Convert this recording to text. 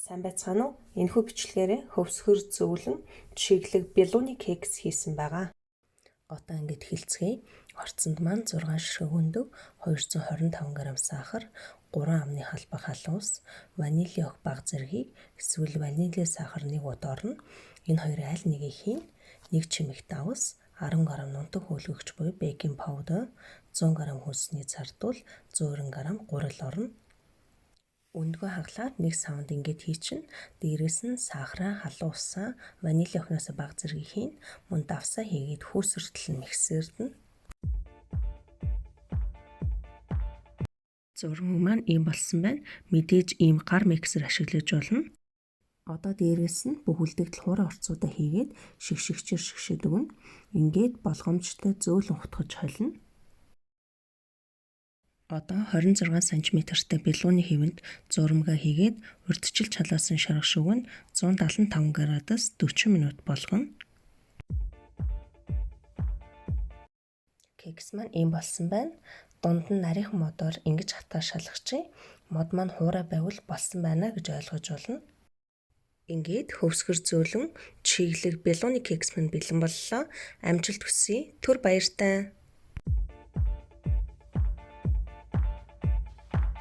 Сайн байцгаана уу? Энэхүү бичлэгээрээ хөвсгөр зөвлөн чиглэг белуны кекс хийсэн байгаа. Одоо ингэж хэлцгээе. Орцонд маань 6 ширхэг өндөг, 225 г сахар, 3 амны халбаг халуус, ванили ох бага зэргийг эсвэл ванили сахар 1 удаа орно. Энэ хоёрын аль нэгийг хийн. 1 чимэг давс, 10 г нунтаг хөөлгөгч буюу бейкинг паудер, 100 г хүнсний цардуул, 190 г гурил орно. Өндгөө хаглаад нэг савнд ингэж хийчин. Дээрээс нь сахараа, халуусаа, ванили охноос бага зэргийг хийн. Мөн давсаа хийгээд хөөсөртөл нь миксердэн. Зураг маань ийм болсон байна. Мэдээж ийм гар миксер ашиглаж болно. Одоо дээрээс нь бүхэлдэгдэл хуурай орцуудаа хийгээд шигшигчээр шигшээд өгнө. Ингээд болгоомжтой зөөлөн хутгаж холино. Одоо 26 см-тай белуны хэвэнд зурмгаа хийгээд урьдчилж халаасан шаргаш өгөн 175 градус 40 минут болгоно. Кекс маань ийм болсон байна. Дунд нь нарийнхан модоор ингэж хатаа шалгачих. Мод маань хуурай байвал болсон байна гэж ойлгож болно. Ингээд хөвсгөр зөөлөн чиглэг белуны кекс маань бэлэн боллоо. Амжилт хүсье. Түр баяртай.